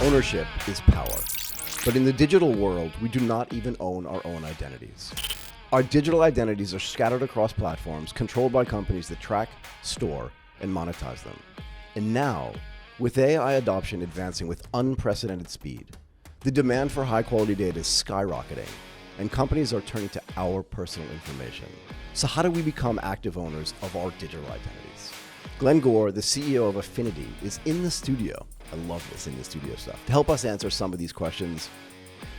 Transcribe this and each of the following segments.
Ownership is power. But in the digital world, we do not even own our own identities. Our digital identities are scattered across platforms controlled by companies that track, store, and monetize them. And now, with AI adoption advancing with unprecedented speed, the demand for high-quality data is skyrocketing, and companies are turning to our personal information. So how do we become active owners of our digital identities? Glenn Gore, the CEO of Affinity, is in the studio. I love this in the studio stuff. To help us answer some of these questions,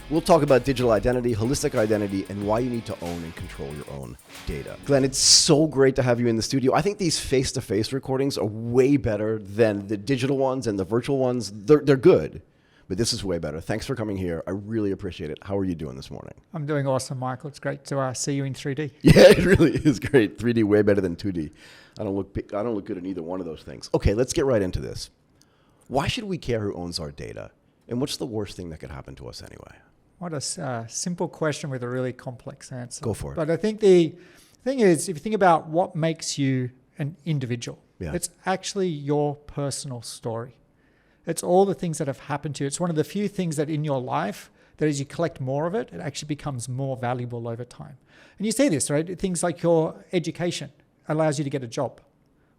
we'll talk about digital identity, holistic identity, and why you need to own and control your own data. Glenn, it's so great to have you in the studio. I think these face-to-face recordings are way better than the digital ones and the virtual ones. They're good, but this is way better. Thanks for coming here. I really appreciate it. How are you doing this morning? I'm doing awesome, Michael. It's great to see you in 3D. Yeah, it really is great. 3D way better than 2D. I don't look good in either one of those things. Okay, let's get right into this. Why should we care who owns our data? And what's the worst thing that could happen to us anyway? What a simple question with a really complex answer. Go for it. But I think the thing is, if you think about what makes you an individual, it's actually your personal story. It's all the things that have happened to you. It's one of the few things that in your life that as you collect more of it, it actually becomes more valuable over time. And you see this, right? Things like your education allows you to get a job.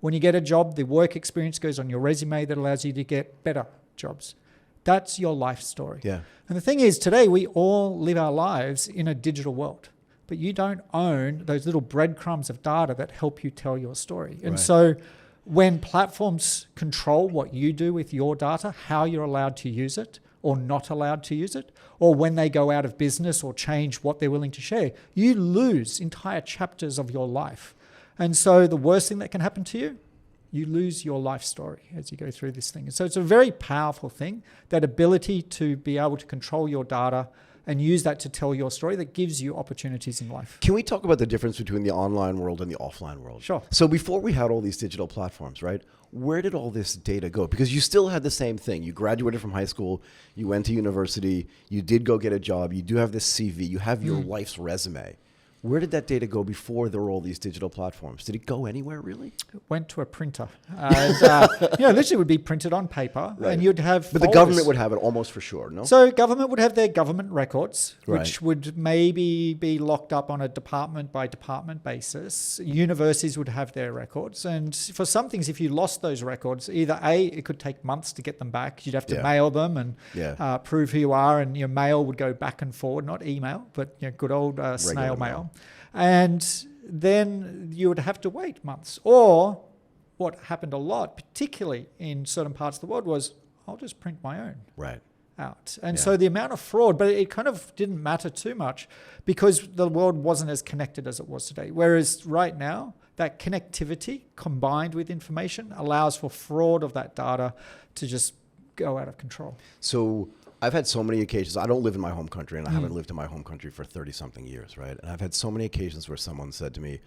When you get a job, the work experience goes on your resume that allows you to get better jobs. That's your life story. Yeah. And the thing is, today we all live our lives in a digital world, but you don't own those little breadcrumbs of data that help you tell your story. And so when platforms control what you do with your data, how you're allowed to use it or not allowed to use it, or when they go out of business or change what they're willing to share, you lose entire chapters of your life. And so the worst thing that can happen to you, you lose your life story as you go through this thing. And so it's a very powerful thing, that ability to be able to control your data and use that to tell your story that gives you opportunities in life. Can we talk about the difference between the online world and the offline world? Sure. So before we had all these digital platforms, right? Where did all this data go? Because you still had the same thing. You graduated from high school, you went to university, you did go get a job, you do have this CV, you have your life's resume. Where did that data go before there were all these digital platforms? Did it go anywhere, really? It went to a printer. And, literally it would be printed on paper, and you'd have But folders. the government would have it almost for sure, no? So government would have their government records, which would maybe be locked up on a department by department basis. Universities would have their records. And for some things, if you lost those records, either A, it could take months to get them back. You'd have to mail them and prove who you are. And your mail would go back and forward, not email, but good old snail mail. And then you would have to wait months. Or what happened a lot, particularly in certain parts of the world, was I'll just print my own out. And so the amount of fraud, but it kind of didn't matter too much because the world wasn't as connected as it was today. Whereas right now, that connectivity combined with information allows for fraud of that data to just go out of control. So I've had so many occasions. I don't live in my home country, and I haven't lived in my home country for 30-something years, right? And I've had so many occasions where someone said to me,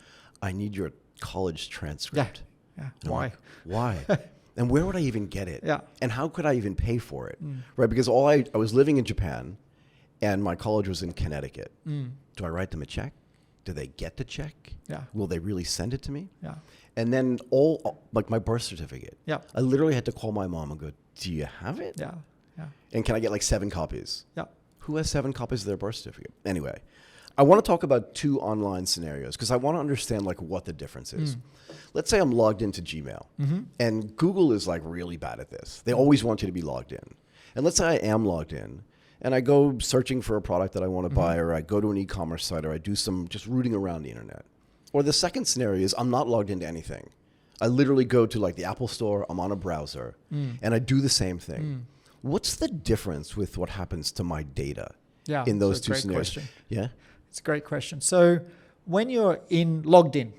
I need your college transcript. Yeah. Why? Like, why? And where would I even get it? Yeah. And how could I even pay for it? Right? Because I was living in Japan, and my college was in Connecticut. Do I write them a check? Do they get the check? Yeah. Will they really send it to me? Yeah. And then like my birth certificate. Yeah. I literally had to call my mom and go, do you have it? Yeah. And can I get like 7 copies? Yeah. Who has 7 copies of their birth certificate? Anyway, I want to talk about 2 online scenarios because I want to understand like what the difference is. Let's say I'm logged into Gmail, and Google is like really bad at this. They always want you to be logged in. And let's say I am logged in, and I go searching for a product that I want to buy, or I go to an e-commerce site, or I do some just rooting around the internet. Or the second scenario is I'm not logged into anything. I literally go to like the Apple Store, I'm on a browser, and I do the same thing. What's the difference with what happens to my data in those 2 scenarios? Question. Yeah, it's a great question. So when you're logged in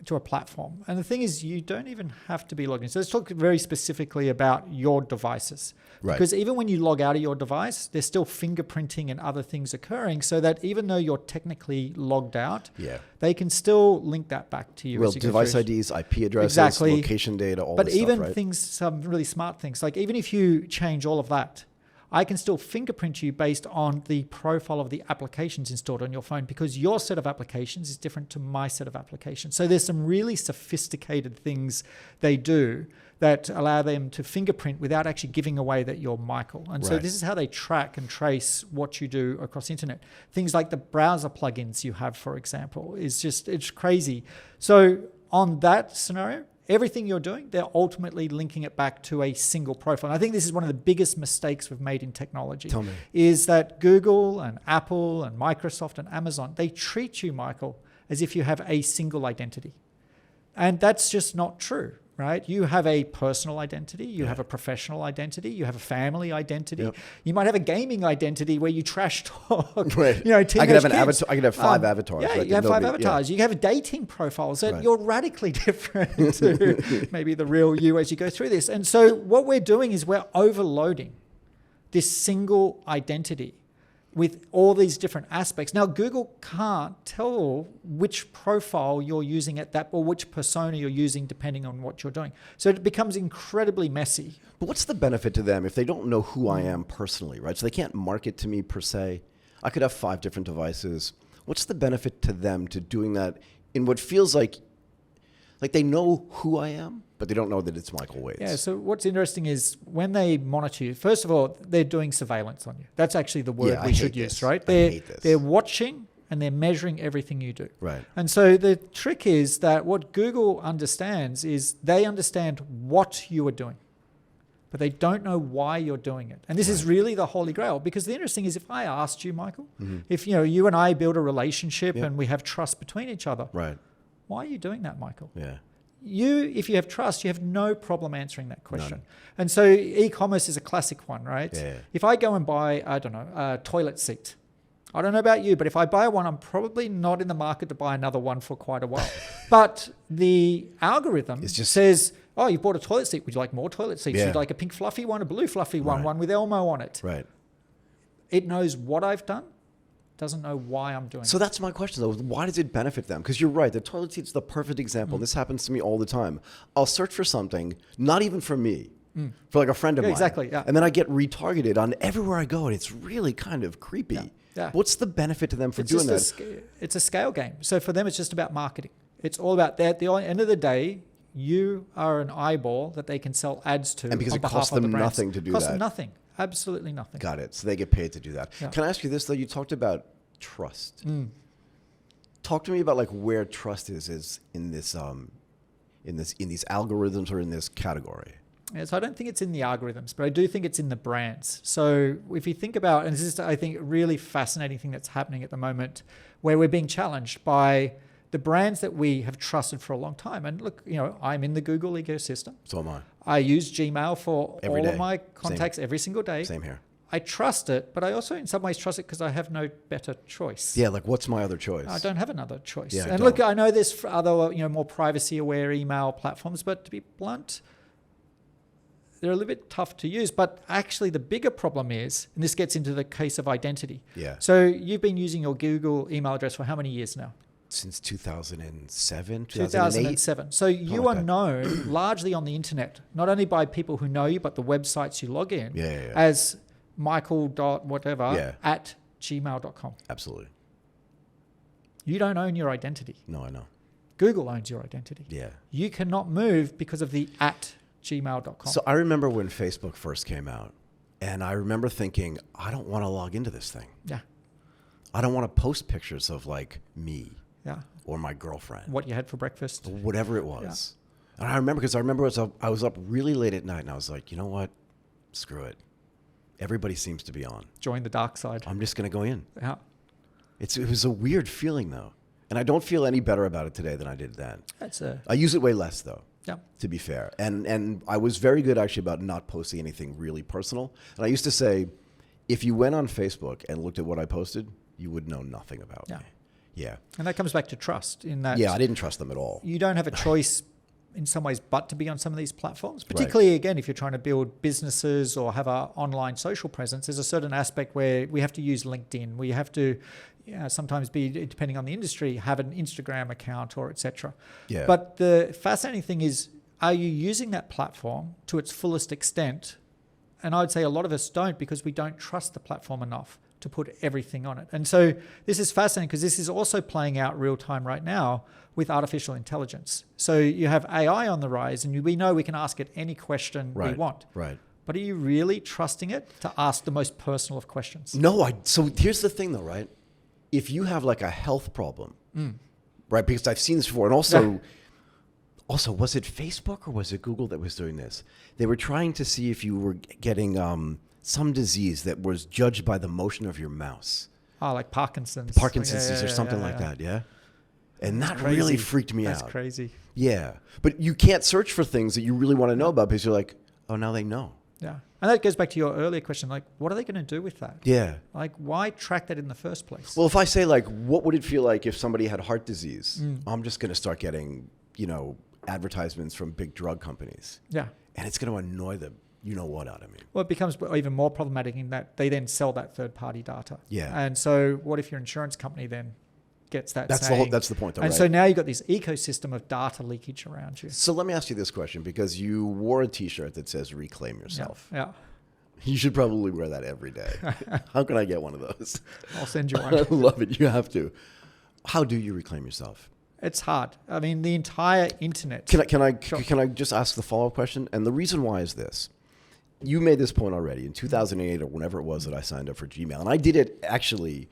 to a platform, and the thing is, you don't even have to be logged in. So let's talk very specifically about your devices. Because even when you log out of your device, there's still fingerprinting and other things occurring, so that even though you're technically logged out, they can still link that back to you. Well, device IDs, IP addresses, location data, all this stuff, But even things, some really smart things, like even if you change all of that, I can still fingerprint you based on the profile of the applications installed on your phone, because your set of applications is different to my set of applications. So there's some really sophisticated things they do that allow them to fingerprint without actually giving away that you're Michael. And so Right. this is how they track and trace what you do across the internet. Things like the browser plugins you have, for example, it's crazy. So on that scenario, everything you're doing, they're ultimately linking it back to a single profile. And I think this is one of the biggest mistakes we've made in technology. Tell me. Is that Google and Apple and Microsoft and Amazon, they treat you, Michael, as if you have a single identity. And that's just not true, right? You have a personal identity, you have a professional identity, you have a family identity. Yep. You might have a gaming identity where you trash talk. Right. You know, teenage I could have an kids. avatar. I could have 5 avatars. Yeah, right? you have That 5 nobody- avatars. You have dating profiles that Right. you're radically different to maybe the real you as you go through this. And so what we're doing is we're overloading this single identity with all these different aspects. Now, Google can't tell which profile you're using at that or which persona you're using depending on what you're doing. So it becomes incredibly messy. But what's the benefit to them if they don't know who I am personally, right? So they can't market to me per se. I could have 5 different devices. What's the benefit to them to doing that in what feels like they know who I am, but they don't know that it's Michael Waitze? Yeah, so what's interesting is when they monitor you, first of all, they're doing surveillance on you. That's actually the word Yeah, we I should hate use, this. right? I hate this. They're watching and they're measuring everything you do. Right. And so the trick is that what Google understands is they understand what you are doing, but they don't know why you're doing it. And this is really the holy grail, because the interesting is if I asked you, Michael, if you and I build a relationship and we have trust between each other, Right. why are you doing that, Michael? Yeah. If you have trust, you have no problem answering that question. None. And so e-commerce is a classic one, right? Yeah. If I go and buy, I don't know, a toilet seat, I don't know about you, but if I buy one, I'm probably not in the market to buy another one for quite a while. But the algorithm says, oh, you bought a toilet seat. Would you like more toilet seats? Yeah. Would you like a pink fluffy one, a blue fluffy one, one with Elmo on it? Right. It knows what I've done, doesn't know why I'm doing it. So that's my question, though. Why does it benefit them? Because you're right. The toilet seat's the perfect example. This happens to me all the time. I'll search for something, not even for me, for like a friend of mine. Exactly, yeah. And then I get retargeted on everywhere I go, and it's really kind of creepy. Yeah. What's the benefit to them for doing that? It's a scale game. So for them, it's just about marketing. It's all about that. At the end of the day, you are an eyeball that they can sell ads to. And because on it costs behalf of them the brands. nothing to do Costs that. them nothing. Absolutely nothing. Got it. So they get paid to do that. Yeah. Can I ask you this, though? You talked about trust. Talk to me about like where trust is in this in these algorithms or in this category. Yeah, so I don't think it's in the algorithms, but I do think it's in the brands. So if you think about, and this is, I think, a really fascinating thing that's happening at the moment, where we're being challenged by the brands that we have trusted for a long time. And look, I'm in the Google ecosystem. So am I. I use Gmail for Every all day. of my contacts every single day. Same here. I trust it, but I also in some ways trust it because I have no better choice. Yeah, like what's my other choice? I don't have another choice. Yeah, and look, I know there's other more privacy-aware email platforms, but to be blunt, they're a little bit tough to use. But actually the bigger problem is, and this gets into the case of identity. Yeah. So you've been using your Google email address for how many years now? Since 2007, 2007. So you are known largely on the internet, not only by people who know you, but the websites you log in as michael.whatever at gmail.com. Absolutely. You don't own your identity. No, I know. Google owns your identity. Yeah. You cannot move because of the at gmail.com. So I remember when Facebook first came out, and I remember thinking, I don't want to log into this thing. Yeah. I don't want to post pictures of like me. Yeah. Or my girlfriend. What you had for breakfast. Whatever it was. Yeah. And I remember I was up really late at night and I was like, you know what? Screw it. Everybody seems to be on. Join the dark side. I'm just going to go in. Yeah. It was a weird feeling though. And I don't feel any better about it today than I did then. I use it way less though. Yeah. To be fair. And I was very good actually about not posting anything really personal. And I used to say, if you went on Facebook and looked at what I posted, you would know nothing about me. Yeah. And that comes back to trust in that. Yeah, I didn't trust them at all. You don't have a choice in some ways but to be on some of these platforms, particularly again, if you're trying to build businesses or have an online social presence. There's a certain aspect where we have to use LinkedIn. We have to sometimes be, depending on the industry, have an Instagram account or etc. Yeah. But the fascinating thing is, are you using that platform to its fullest extent? And I would say a lot of us don't because we don't trust the platform enough. to put everything on it. And so this is fascinating because this is also playing out real time right now with artificial intelligence. So you have AI on the rise, and we know we can ask it any question we want. Right. But are you really trusting it to ask the most personal of questions? No, so here's the thing though, right? If you have like a health problem, right? Because I've seen this before, and also, was it Facebook or was it Google that was doing this? They were trying to see if you were getting some disease that was judged by the motion of your mouse. Oh, like Parkinson's. Disease or something like that, yeah? And that really freaked me out. That's crazy. Yeah. But you can't search for things that you really want to know about because you're like, oh, now they know. Yeah. And that goes back to your earlier question, like, what are they going to do with that? Yeah. Like, why track that in the first place? Well, if I say, like, what would it feel like if somebody had heart disease? I'm just going to start getting, advertisements from big drug companies. Yeah. And it's going to annoy the you-know-what out of me. Well, it becomes even more problematic in that they then sell that third-party data. Yeah. And so what if your insurance company then gets that That's the point, though, and right? so now you've got this ecosystem of data leakage around you. So let me ask you this question, because you wore a T-shirt that says "Reclaim Yourself." Yeah. You should probably wear that every day. How can I get one of those? I'll send you one. I love it. You have to. How do you reclaim yourself? It's hard. I mean, the entire internet. Can I just ask the follow-up question? And the reason why is this. You made this point already in 2008 or whenever it was that I signed up for Gmail. And I did it actually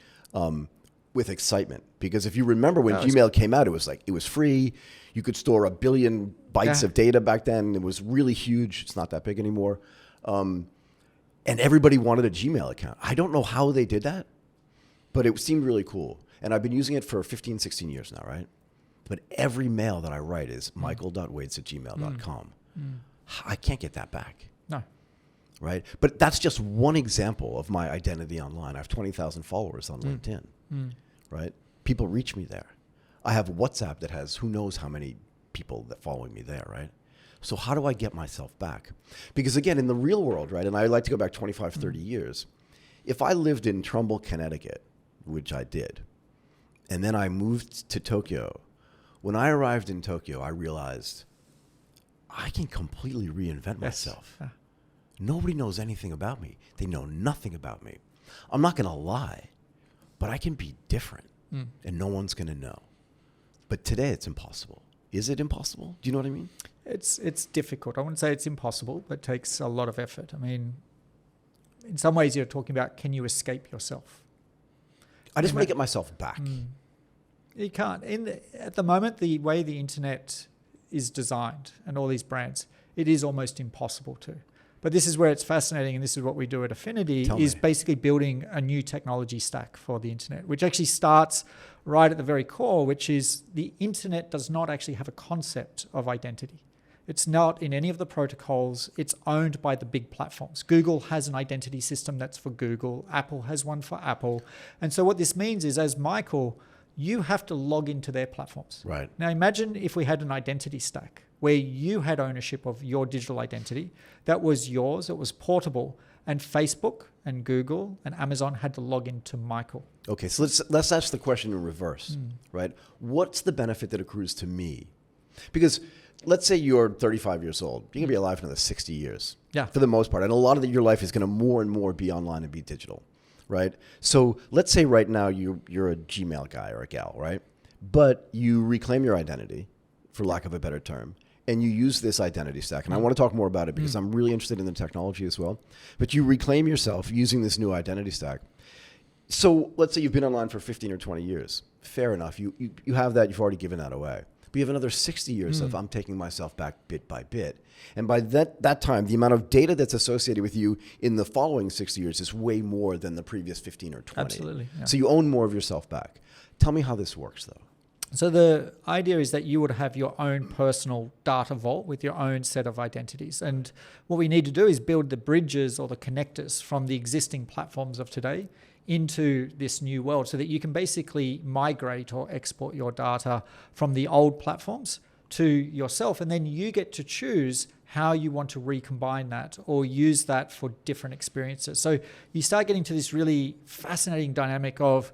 with excitement, because if you remember when Gmail came out, it was free. You could store 1 billion bytes of data back then. It was really huge. It's not that big anymore. And everybody wanted a Gmail account. I don't know how they did that, but it seemed really cool. And I've been using it for 15, 16 years now, right? But every mail that I write is michael.waitze@gmail.com. I can't get that back. No. Right? But that's just one example of my identity online. I have 20,000 followers on LinkedIn, right? People reach me there. I have WhatsApp that has who knows how many people that following me there, right? So how do I get myself back? Because again, in the real world, right, and I like to go back 25, 30 years, if I lived in Trumbull, Connecticut, which I did, and then I moved to Tokyo, when I arrived in Tokyo, I realized I can completely reinvent myself. Yeah. Nobody knows anything about me. They know nothing about me. I'm not going to lie, but I can be different, and no one's going to know. But today it's impossible. Is it impossible? Do you know what I mean? It's difficult. I wouldn't say it's impossible, but it takes a lot of effort. I mean, in some ways you're talking about, can you escape yourself? I just want to get myself back. You can't. At the moment, the way the internet is designed and all these brands, it is almost impossible to. But this is where it's fascinating, and this is what we do at Affinity, basically building a new technology stack for the internet, which actually starts right at the very core, which is the internet does not actually have a concept of identity. It's not in any of the protocols. It's owned by the big platforms. Google has an identity system that's for Google. Apple has one for Apple. And so what this means is, as Michael, you have to log into their platforms. Right. Now imagine if we had an identity stack where you had ownership of your digital identity that was yours, it was portable, and Facebook and Google and Amazon had to log into Michael. Okay, so let's ask the question in reverse, right? What's the benefit that accrues to me? Because let's say you're 35 years old. You're going to be alive for another 60 years, for the most part. And a lot of your life is going to more and more be online and be digital, right? So let's say right now you're a Gmail guy or a gal, right? But you reclaim your identity, for lack of a better term, and you use this identity stack. And I want to talk more about it because I'm really interested in the technology as well. But you reclaim yourself using this new identity stack. So let's say you've been online for 15 or 20 years. Fair enough. You have that. You've already given that away. But you have another 60 years of I'm taking myself back bit by bit. And by that time, the amount of data that's associated with you in the following 60 years is way more than the previous 15 or 20. Absolutely. Yeah. So you own more of yourself back. Tell me how this works, though. So the idea is that you would have your own personal data vault with your own set of identities. And what we need to do is build the bridges or the connectors from the existing platforms of today into this new world so that you can basically migrate or export your data from the old platforms to yourself. And then you get to choose how you want to recombine that or use that for different experiences. So you start getting to this really fascinating dynamic of,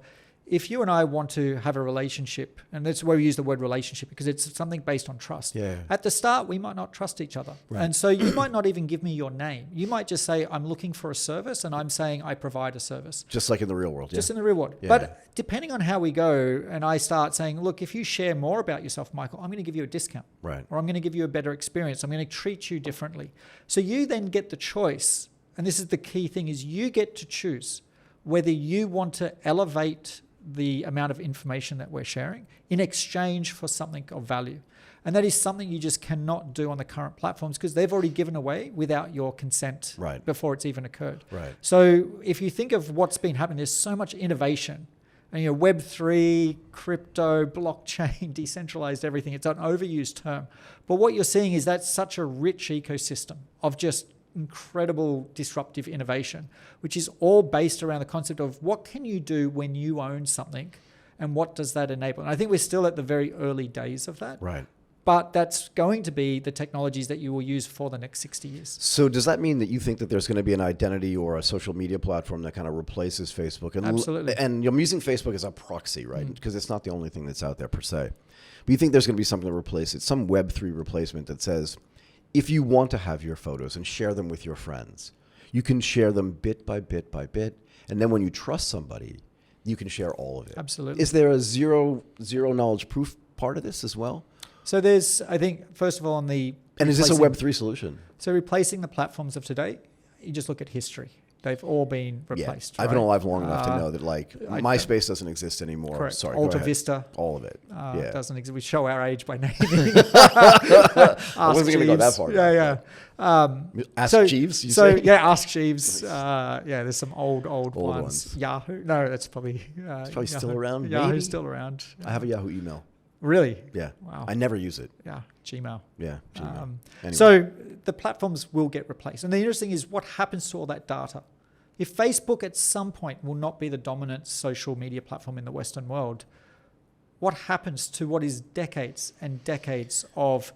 if you and I want to have a relationship, and that's where we use the word relationship because it's something based on trust. Yeah. At the start, we might not trust each other. Right. And so you might not even give me your name. You might just say, I'm looking for a service, and I'm saying I provide a service. Just like in the real world. Just in the real world. Yeah. But depending on how we go, and I start saying, look, if you share more about yourself, Michael, I'm going to give you a discount. Right. Or I'm going to give you a better experience. I'm going to treat you differently. So you then get the choice, and this is the key thing, is you get to choose whether you want to elevate the amount of information that we're sharing in exchange for something of value. And that is something you just cannot do on the current platforms because they've already given away without your consent before it's even occurred. Right. So if you think of what's been happening, there's so much innovation. And Web3, crypto, blockchain, decentralized everything, it's an overused term. But what you're seeing is that's such a rich ecosystem of just incredible disruptive innovation, which is all based around the concept of what can you do when you own something and what does that enable? And I think we're still at the very early days of that. Right. But that's going to be the technologies that you will use for the next 60 years. So does that mean that you think that there's going to be an identity or a social media platform that kind of replaces Facebook? And Absolutely. And I'm using Facebook as a proxy, right? Because it's not the only thing that's out there per se. But you think there's going to be something to replace it, some Web3 replacement that says, if you want to have your photos and share them with your friends, you can share them bit by bit by bit. And then when you trust somebody, you can share all of it. Absolutely. Is there a zero knowledge proof part of this as well? So there's, I think, first of all, on the... And is this a Web3 solution? So replacing the platforms of today, you just look at history. They've all been replaced. I've been alive long enough to know that MySpace doesn't exist anymore. Correct. Sorry, Alta Vista. All of it. Doesn't exist. We show our age by naming. I wasn't going to go that far. Ask Jeeves, you say? Yeah, Ask Jeeves. There's some old ones. Yahoo. No, that's probably... it's probably still around, Yahoo's still around. I have a Yahoo email. Really? Yeah. Wow. I never use it. Yeah, Gmail. Yeah, Gmail. Anyway. So the platforms will get replaced. And the interesting is what happens to all that data? If Facebook at some point will not be the dominant social media platform in the Western world, what happens to what is decades and decades of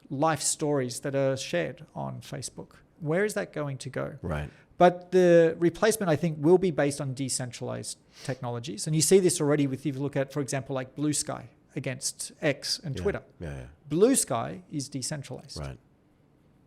life stories that are shared on Facebook? Where is that going to go? Right. But the replacement, I think, will be based on decentralized technologies. And you see this already if you look at, for example, like Blue Sky against X and Twitter. Yeah. Blue Sky is decentralized. Right.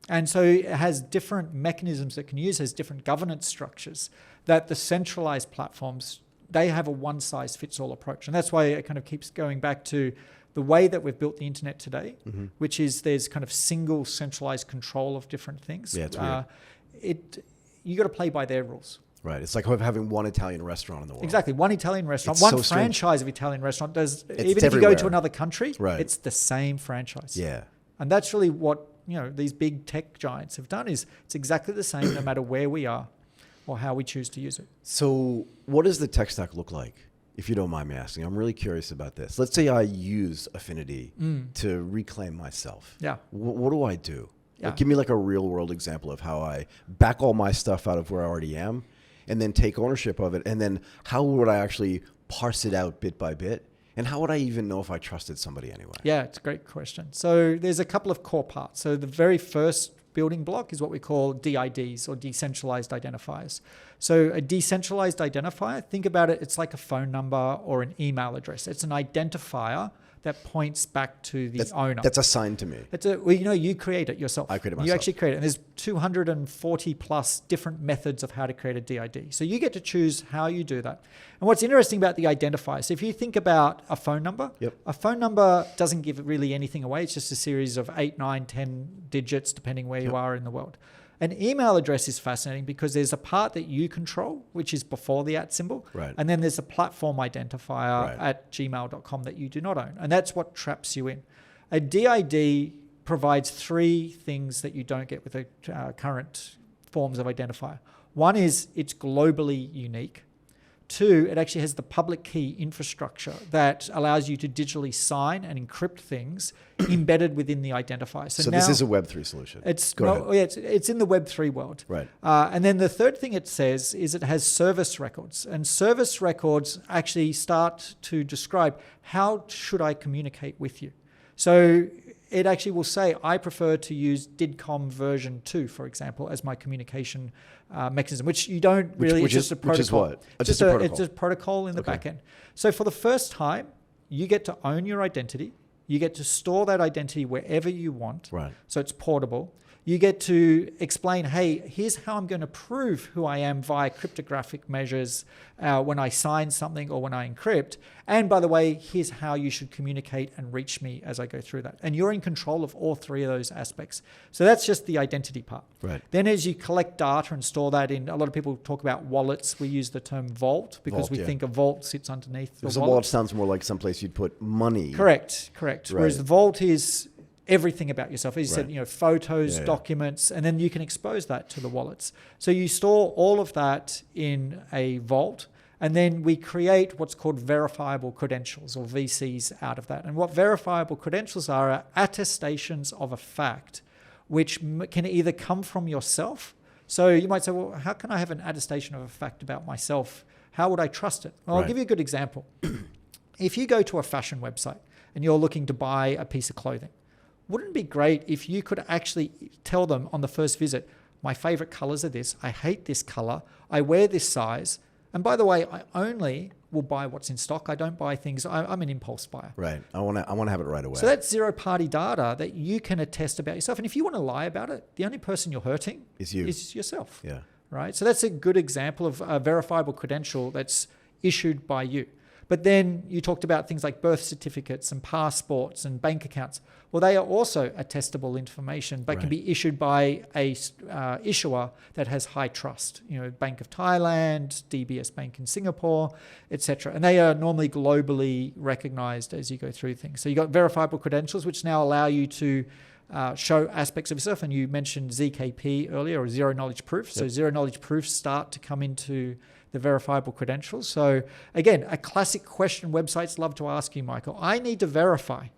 And so it has different mechanisms it can use, has different governance structures that the centralized platforms, they have a one-size-fits-all approach. And that's why it kind of keeps going back to the way that we've built the internet today, which is there's kind of single centralized control of different things. Yeah, it's weird. You got to play by their rules. Right. It's like having one Italian restaurant in the world. Exactly. One Italian restaurant, It's one so strange. franchise of Italian restaurant. Even everywhere. if you go to another country, Right. it's the same franchise. Yeah. And that's really what these big tech giants have done is it's exactly the same no matter where we are or how we choose to use it. So what does the tech stack look like, if you don't mind me asking? I'm really curious about this. Let's say I use Affinity to reclaim myself. Yeah. What do I do? Yeah. Like, give me like a real world example of how I back all my stuff out of where I already am and then take ownership of it. And then how would I actually parse it out bit by bit? And how would I even know if I trusted somebody anyway? Yeah, it's a great question. So there's a couple of core parts. So the very first building block is what we call DIDs or decentralized identifiers. So a decentralized identifier, think about it, it's like a phone number or an email address. It's an identifier that points back to the owner. That's assigned to me. You create it yourself. I create it myself. You actually create it. And there's 240 plus different methods of how to create a DID. So you get to choose how you do that. And what's interesting about the identifier, so if you think about a phone number, a phone number doesn't give really anything away. It's just a series of 8, 9, 10 digits, depending where you are in the world. An email address is fascinating because there's a part that you control, which is before the @ symbol. Right. And then there's a platform identifier at gmail.com that you do not own. And that's what traps you in. A DID provides 3 things that you don't get with the current forms of identifier. One is it's globally unique. 2, it actually has the public key infrastructure that allows you to digitally sign and encrypt things embedded within the identifier. So this is a Web3 solution. It's in the Web3 world. Right. And then the third thing it says is it has service records. And service records actually start to describe how should I communicate with you. So it actually will say, I prefer to use DIDCOM version 2, for example, as my communication mechanism, which you don't really, it's just a protocol. Which is what? It's just a protocol in the back end. So for the first time, you get to own your identity. You get to store that identity wherever you want. Right. So it's portable. You get to explain, hey, here's how I'm going to prove who I am via cryptographic measures when I sign something or when I encrypt. And by the way, here's how you should communicate and reach me as I go through that. And you're in control of all three of those aspects. So that's just the identity part. Right. Then as you collect data and store that in, a lot of people talk about wallets. We use the term vault because we think a vault sits underneath the wallet. The wallet sounds more like someplace you'd put money. Correct. Right. Whereas the vault is everything about yourself. As you said, photos, Yeah. documents, and then you can expose that to the wallets. So you store all of that in a vault, and then we create what's called verifiable credentials, or VCs, out of that. And what verifiable credentials are attestations of a fact, which can either come from yourself. So you might say, well, how can I have an attestation of a fact about myself? How would I trust it? Well, I'll give you a good example. If you go to a fashion website and you're looking to buy a piece of clothing, wouldn't it be great if you could actually tell them on the first visit, my favorite colors are this, I hate this color, I wear this size, and by the way, I only will buy what's in stock. I don't buy things, I'm an impulse buyer. Right. I want to have it right away. So that's zero-party data that you can attest about yourself. And if you want to lie about it, the only person you're hurting is you. Is yourself. Yeah. Right? So that's a good example of a verifiable credential that's issued by you. But then you talked about things like birth certificates and passports and bank accounts. Well, they are also attestable information, but can be issued by a issuer that has high trust. Bank of Thailand, DBS Bank in Singapore, etc. And they are normally globally recognized as you go through things. So you've got verifiable credentials, which now allow you to show aspects of yourself. And you mentioned ZKP earlier, or zero knowledge proof. So zero knowledge proofs start to come into the verifiable credentials. So again, a classic question websites love to ask you, Michael, I need to verify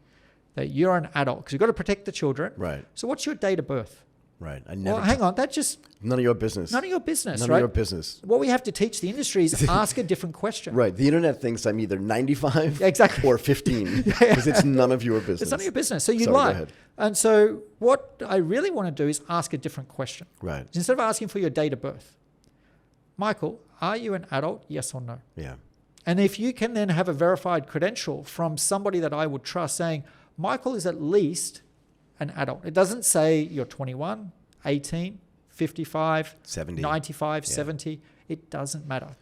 that you're an adult because you've got to protect the children. Right. So what's your date of birth? Right. Well, hang on. That just... None of your business. None of your business, None right? of your business. What we have to teach the industry is ask a different question. Right. The internet thinks I'm either 95 exactly. or 15 because it's none of your business. It's none of your business. So you Sorry, lie. go ahead. And so what I really want to do is ask a different question. Right. Instead of asking for your date of birth, Michael, are you an adult? Yes or no? Yeah. And if you can then have a verified credential from somebody that I would trust saying, Michael is at least an adult. It doesn't say you're 21, 18, 55, 70. 95, 70. It doesn't matter.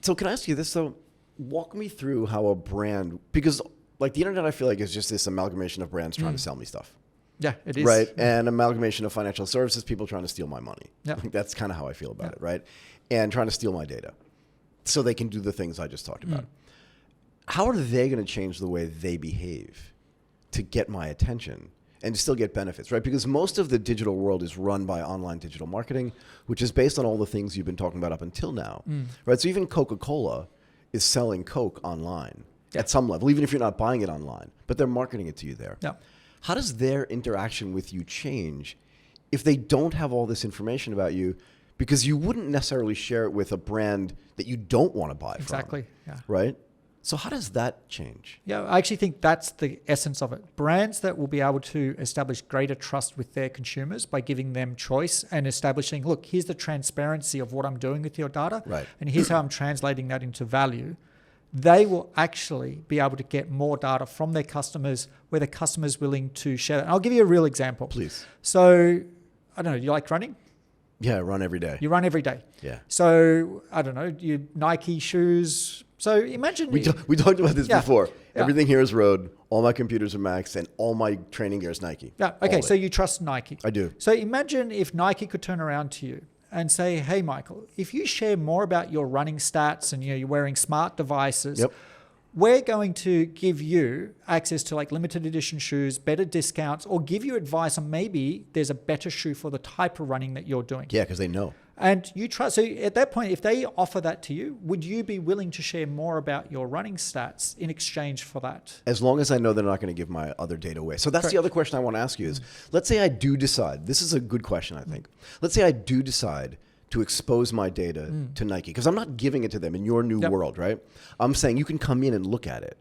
So can I ask you this though? Walk me through how a brand, because like the internet I feel like is just this amalgamation of brands trying to sell me stuff. Yeah, it is. Right. And amalgamation of financial services, people trying to steal my money. Yeah. That's kind of how I feel about it, right? And trying to steal my data so they can do the things I just talked about. How are they going to change the way they behave to get my attention and still get benefits, right? Because most of the digital world is run by online digital marketing, which is based on all the things you've been talking about up until now, right? So even Coca-Cola is selling Coke online at some level, even if you're not buying it online, but they're marketing it to you there. Yeah. How does their interaction with you change if they don't have all this information about you? Because you wouldn't necessarily share it with a brand that you don't want to buy from. Exactly. Yeah. Right? So how does that change? Yeah, I actually think that's the essence of it. Brands that will be able to establish greater trust with their consumers by giving them choice and establishing, look, here's the transparency of what I'm doing with your data. Right. And here's how I'm translating that into value. They will actually be able to get more data from their customers where the customer's willing to share that. And I'll give you a real example. Please. So, I don't know, you like running? Yeah, I run every day. You run every day. Yeah. So, I don't know, you Nike shoes. So imagine... We talked about this before. Yeah. Everything here is Rode. All my computers are Macs and all my training gear is Nike. Yeah. Okay, so you trust Nike. I do. So imagine if Nike could turn around to you and say, hey, Michael, if you share more about your running stats and you're wearing smart devices, we're going to give you access to like limited edition shoes, better discounts, or give you advice on maybe there's a better shoe for the type of running that you're doing. Yeah, because they know. And you trust. So at that point, if they offer that to you, would you be willing to share more about your running stats in exchange for that? As long as I know they're not going to give my other data away. So that's the other question I want to ask you is, let's say I do decide, this is a good question, I think. Let's say I do decide to expose my data to Nike, because I'm not giving it to them in your new world, right? I'm saying you can come in and look at it.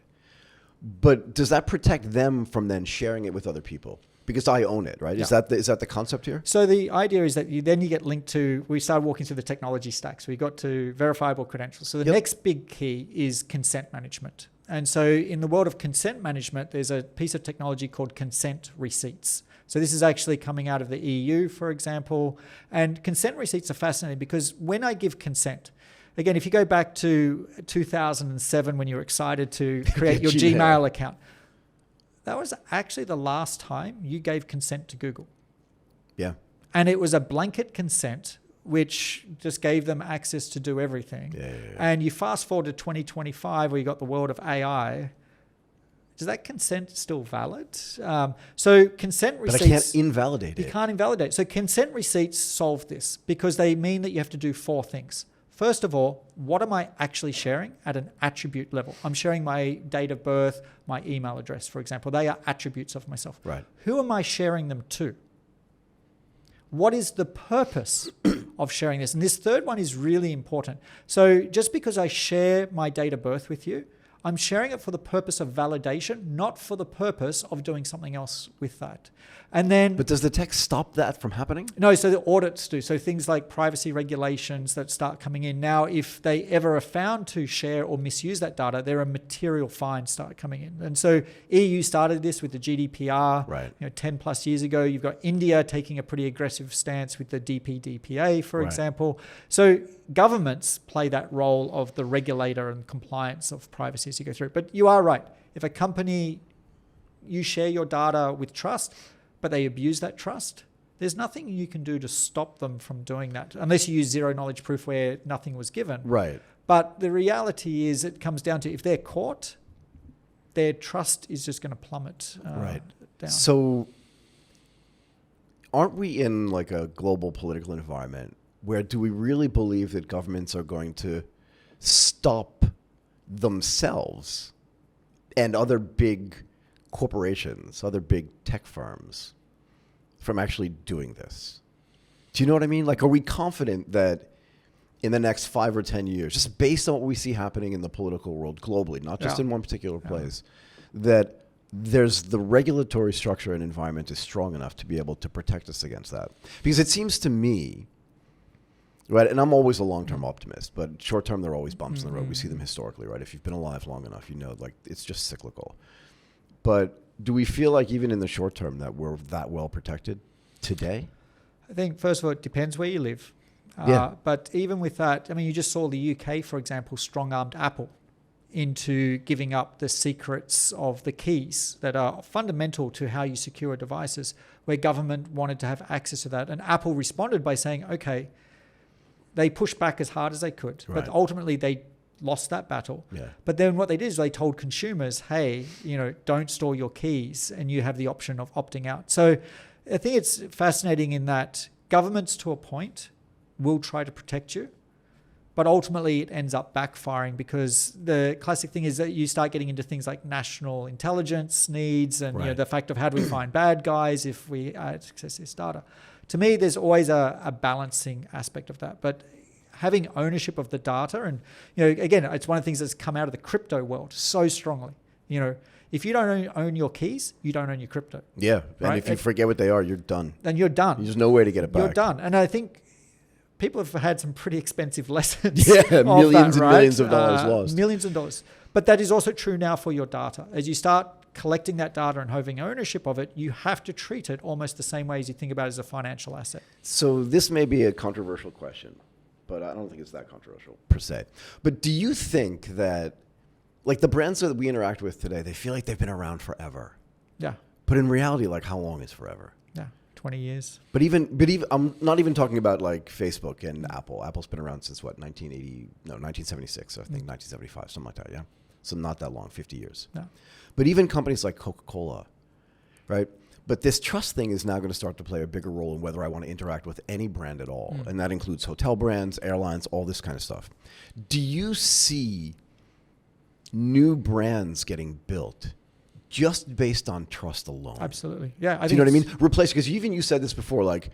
But does that protect them from then sharing it with other people? Because I own it, right? Yeah. Is that the concept here? So the idea is that you get linked to, we started walking through the technology stack. So we got to verifiable credentials. So the next big key is consent management. And so in the world of consent management, there's a piece of technology called consent receipts. So this is actually coming out of the EU, for example. And consent receipts are fascinating because when I give consent, again, if you go back to 2007 when you were excited to create your Gmail account, that was actually the last time you gave consent to Google. Yeah. And it was a blanket consent, which just gave them access to do everything. Yeah. And you fast forward to 2025 where you got the world of AI. Is that consent still valid? So consent receipts... But I can't invalidate it. You can't invalidate. So consent receipts solve this because they mean that you have to do 4 things. First of all, what am I actually sharing at an attribute level? I'm sharing my date of birth, my email address, for example. They are attributes of myself. Right. Who am I sharing them to? What is the purpose of sharing this? And this third one is really important. So just because I share my date of birth with you, I'm sharing it for the purpose of validation, not for the purpose of doing something else with that. And then... But does the tech stop that from happening? No, so the audits do. So things like privacy regulations that start coming in. Now, if they ever are found to share or misuse that data, there are material fines start coming in. And so EU started this with the GDPR, right. 10 plus years ago. You've got India taking a pretty aggressive stance with the DPDPA, for example. So governments play that role of the regulator and compliance of privacy as you go through. But you are right. If a company, you share your data with trust, but they abuse that trust, there's nothing you can do to stop them from doing that, unless you use zero knowledge proof where nothing was given. Right. But the reality is it comes down to if they're caught, their trust is just going to plummet down. So aren't we in like a global political environment where do we really believe that governments are going to stop themselves and other big corporations, other big tech firms from actually doing this? Do you know what I mean? Like, are we confident that in the next 5 or 10 years, just based on what we see happening in the political world globally, not just in one particular place, that there's the regulatory structure and environment is strong enough to be able to protect us against that? Because it seems to me, right, and I'm always a long-term optimist, but short-term there are always bumps in the road. We see them historically, right? If you've been alive long enough, you know, like it's just cyclical. But do we feel like even in the short term that we're that well protected today? I think, first of all, it depends where you live. But even with that, I mean, you just saw the UK, for example, strong-armed Apple into giving up the secrets of the keys that are fundamental to how you secure devices, where government wanted to have access to that. And Apple responded by saying, okay, they pushed back as hard as they could, but ultimately they lost that battle. But then what they did is they told consumers, hey, don't store your keys and you have the option of opting out. So I think it's fascinating in that governments to a point will try to protect you, but ultimately it ends up backfiring because the classic thing is that you start getting into things like national intelligence needs and the fact of how do we find bad guys if we access this data. To me, there's always a balancing aspect of that. But having ownership of the data, and again, it's one of the things that's come out of the crypto world so strongly. If you don't own your keys, you don't own your crypto. Yeah, and if you forget what they are, you're done. Then you're done. There's no way to get it back. You're done. And I think people have had some pretty expensive lessons. Millions and millions of dollars lost. Millions of dollars. But that is also true now for your data. As you start collecting that data and having ownership of it, you have to treat it almost the same way as you think about it as a financial asset. So this may be a controversial question, but I don't think it's that controversial per se. But do you think that, like the brands that we interact with today, they feel like they've been around forever? Yeah. But in reality, like how long is forever? Yeah, 20 years. But even I'm not even talking about like Facebook and Apple. Apple's been around since what, 1976, I think 1975, something like that, yeah? So not that long, 50 years. No. But even companies like Coca-Cola, right? But this trust thing is now going to start to play a bigger role in whether I want to interact with any brand at all. And that includes hotel brands, airlines, all this kind of stuff. Do you see new brands getting built just based on trust alone? Absolutely. Yeah. Do you know what I mean? Replace, because even you said this before, like,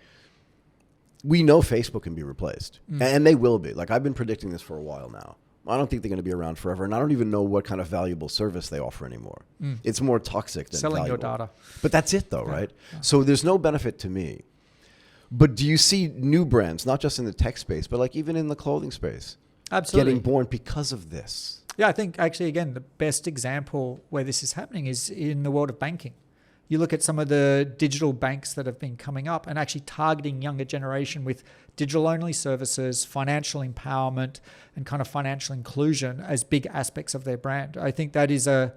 we know Facebook can be replaced. And they will be. Like, I've been predicting this for a while now. I don't think they're going to be around forever. And I don't even know what kind of valuable service they offer anymore. It's more toxic than selling valuable. your data. But that's it though, right? Yeah. So there's no benefit to me. But do you see new brands, not just in the tech space, but like even in the clothing space, absolutely, getting born because of this? Yeah, I think actually, again, the best example where this is happening is in the world of banking. You look at some of the digital banks that have been coming up and actually targeting younger generation with digital-only services, financial empowerment, and kind of financial inclusion as big aspects of their brand. I think that is a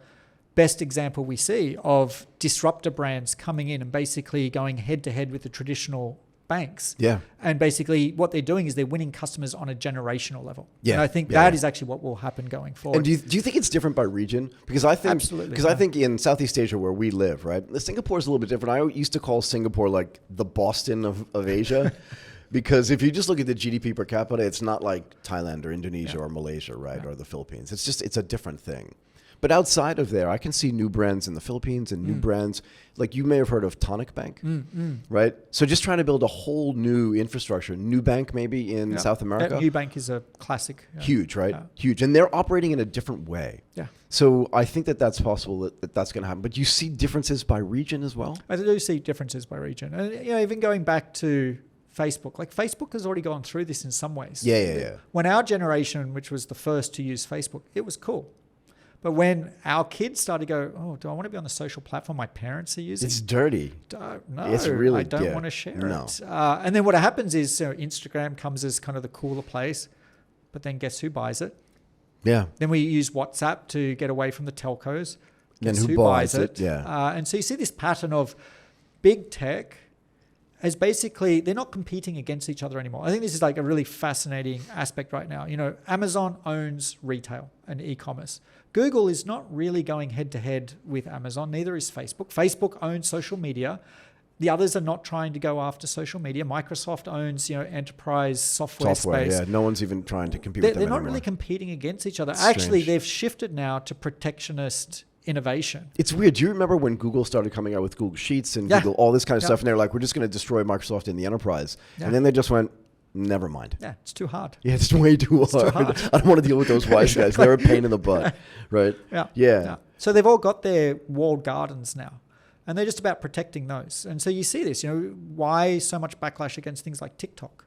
best example we see of disruptor brands coming in and basically going head-to-head with the traditional banks. Yeah. And basically what they're doing is they're winning customers on a generational level. Yeah. And I think that is actually what will happen going forward. And do you think it's different by region? Because I think, absolutely, because I think in Southeast Asia where we live, right, Singapore is a little bit different. I used to call Singapore like the Boston of Asia. Because if you just look at the GDP per capita, it's not like Thailand or Indonesia or Malaysia, right, or the Philippines. It's a different thing. But outside of there, I can see new brands in the Philippines and new brands. Like you may have heard of Tonic Bank, right? So just trying to build a whole new infrastructure. New Bank maybe in South America. New Bank is a classic. Huge, right? Huge. And they're operating in a different way. Yeah. So I think that's possible that's going to happen. But you see differences by region as well? I do see differences by region. And even going back to Facebook, like Facebook has already gone through this in some ways. Yeah. When our generation, which was the first to use Facebook, it was cool. But when our kids started to go, oh, do I want to be on the social platform my parents are using? It's dirty. No, it's really, I don't want to share it. And then what happens is Instagram comes as kind of the cooler place, but then guess who buys it? Yeah. Then we use WhatsApp to get away from the telcos. Guess who buys it? Yeah. And so you see this pattern of big tech as basically, they're not competing against each other anymore. I think this is like a really fascinating aspect right now. Amazon owns retail and e-commerce. Google is not really going head-to-head with Amazon. Neither is Facebook. Facebook owns social media. The others are not trying to go after social media. Microsoft owns, enterprise software space. Yeah, no one's even trying to compete with them They're not anymore. Really competing against each other. It's actually, strange. They've shifted now to protectionist innovation. It's weird. Do you remember when Google started coming out with Google Sheets and Google, all this kind of stuff, and they're like, we're just going to destroy Microsoft in the enterprise. And then they just went, never mind. Yeah, it's too hard. Yeah, it's way too hard. I don't want to deal with those wise guys. They're a pain in the butt, right? Yeah. So they've all got their walled gardens now, and they're just about protecting those. And so you see this, why so much backlash against things like TikTok?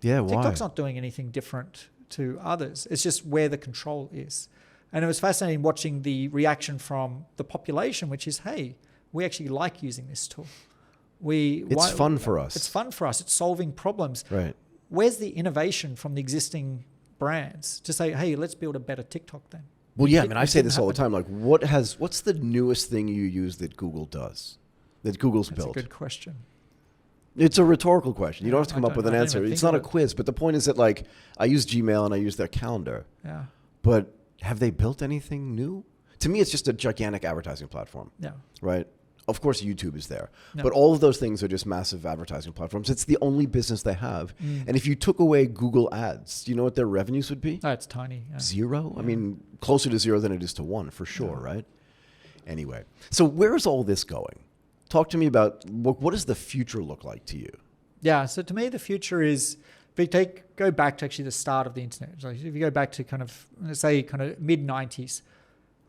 Yeah, why? TikTok's not doing anything different to others. It's just where the control is. And it was fascinating watching the reaction from the population, which is, hey, we actually like using this tool. It's fun for us. It's fun for us. It's solving problems. Right. Where's the innovation from the existing brands to say, hey, let's build a better TikTok then? Well, yeah, I say this all the time. Like, what's the newest thing you use that Google does, that Google's built? That's a good question. It's a rhetorical question. You don't have to come up with an answer. It's not a quiz. But the point is that, like, I use Gmail and I use their calendar. Yeah. But have they built anything new? To me, it's just a gigantic advertising platform. Yeah. Right? Of course, YouTube is there. No. But all of those things are just massive advertising platforms. It's the only business they have. And if you took away Google Ads, do you know what their revenues would be? Oh, it's tiny. Yeah. Zero? I mean, closer to zero than it is to one, for sure, right? Anyway, so where is all this going? Talk to me about what does the future look like to you? Yeah, so to me, the future is, if you go back to actually the start of the internet, so if you go back to let's say mid-90s,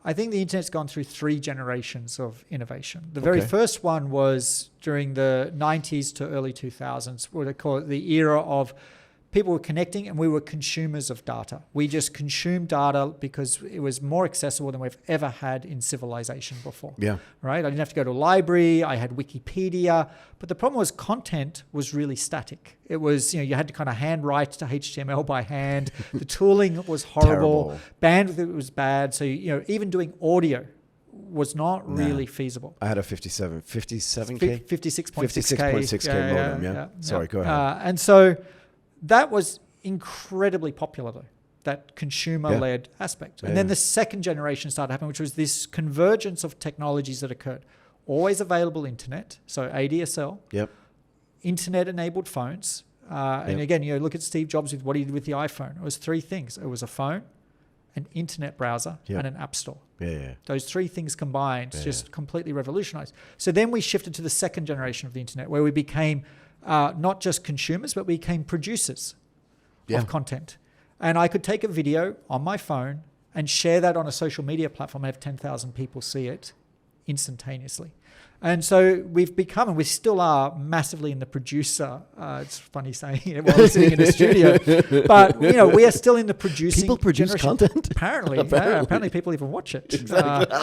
I think the internet's gone through 3 generations of innovation. The very first one was during the 90s to early 2000s, what they call it the era of people were connecting and we were consumers of data. We just consumed data because it was more accessible than we've ever had in civilization before. Yeah. Right? I didn't have to go to a library. I had Wikipedia. But the problem was content was really static. It was, you had to kind of handwrite to HTML by hand. The tooling was horrible. Bandwidth was bad. So, even doing audio was not really feasible. I had a 56.6K? 56.6K modem, yeah. Sorry, go ahead. And so that was incredibly popular, though, that consumer-led aspect. And then the second generation started happening, which was this convergence of technologies that occurred. Always available internet, so ADSL, internet-enabled phones. And again, look at Steve Jobs with what he did with the iPhone. It was 3 things. It was a phone, an internet browser, and an app store. Those 3 things combined just completely revolutionized. So then we shifted to the second generation of the internet, where we became not just consumers, but we became producers of content. And I could take a video on my phone and share that on a social media platform and have 10,000 people see it instantaneously. And so we've become, and we still are, massively in the producer. It's funny saying it while we're sitting in a studio, but we are still in the producing. People produce generation. content. Apparently, apparently people even watch it. Exactly.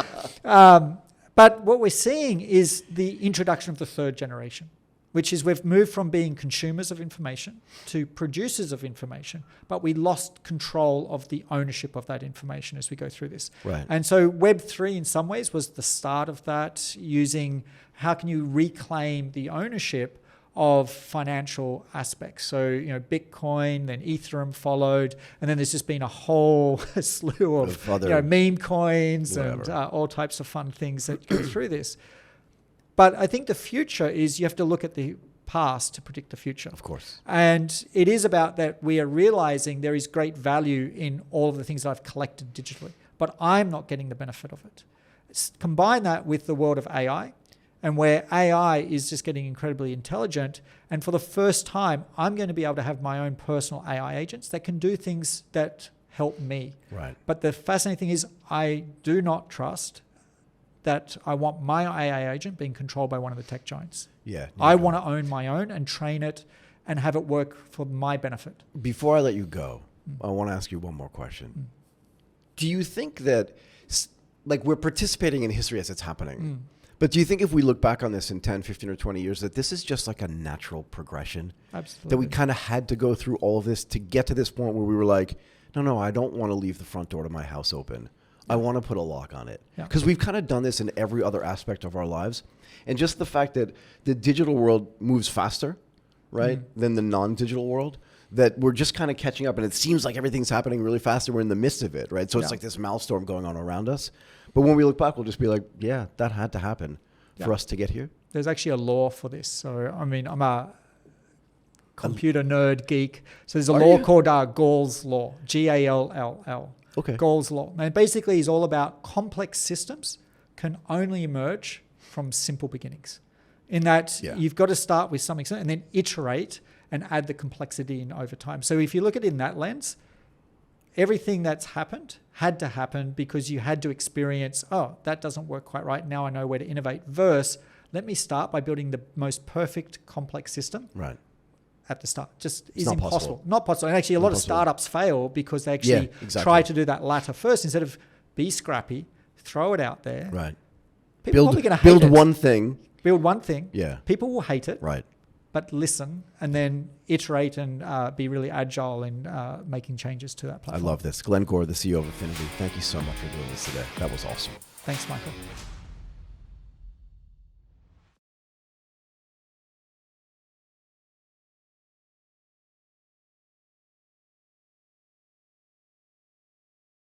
But what we're seeing is the introduction of the third generation, which is we've moved from being consumers of information to producers of information, but we lost control of the ownership of that information as we go through this. Right. And so Web3 in some ways was the start of that, using how can you reclaim the ownership of financial aspects. So, Bitcoin, then Ethereum followed, and then there's just been a whole slew of other meme coins and all types of fun things that go through this. But I think the future is you have to look at the past to predict the future. Of course. And it is about that we are realizing there is great value in all of the things that I've collected digitally, but I'm not getting the benefit of it. Combine that with the world of AI, and where AI is just getting incredibly intelligent. And for the first time, I'm going to be able to have my own personal AI agents that can do things that help me. Right. But the fascinating thing is I do not trust that I want my AI agent being controlled by one of the tech giants. Yeah. I want to own my own and train it and have it work for my benefit. Before I let you go, I want to ask you one more question. Do you think that, we're participating in history as it's happening, but do you think if we look back on this in 10, 15, or 20 years, that this is just like a natural progression? Absolutely. That we kind of had to go through all of this to get to this point where we were like, no, I don't want to leave the front door to my house open. I want to put a lock on it. Because we've kind of done this in every other aspect of our lives. And just the fact that the digital world moves faster, right, than the non-digital world, that we're just kind of catching up. And it seems like everything's happening really fast and we're in the midst of it, right? So it's like this maelstrom going on around us. But when we look back, we'll just be like, yeah, that had to happen for us to get here. There's actually a law for this. So, I'm a computer nerd geek. So there's a law called Gore's law, Gall. Okay. Gore's law. And basically is all about complex systems can only emerge from simple beginnings. In that you've got to start with something and then iterate and add the complexity in over time. So if you look at it in that lens, everything that's happened had to happen because you had to experience, that doesn't work quite right. Now I know where to innovate. Versus, let me start by building the most perfect complex system. Right. At the start. Just it's is impossible. Not possible. And actually a lot of startups fail because they actually try to do that latter first instead of be scrappy, throw it out there. Right. People are probably going to hate it. Build one thing. Build one thing. Yeah. People will hate it. Right. But listen and then iterate and be really agile in making changes to that platform. I love this. Glenn Gore, the CEO of Affinity. Thank you so much for doing this today. That was awesome. Thanks, Michael.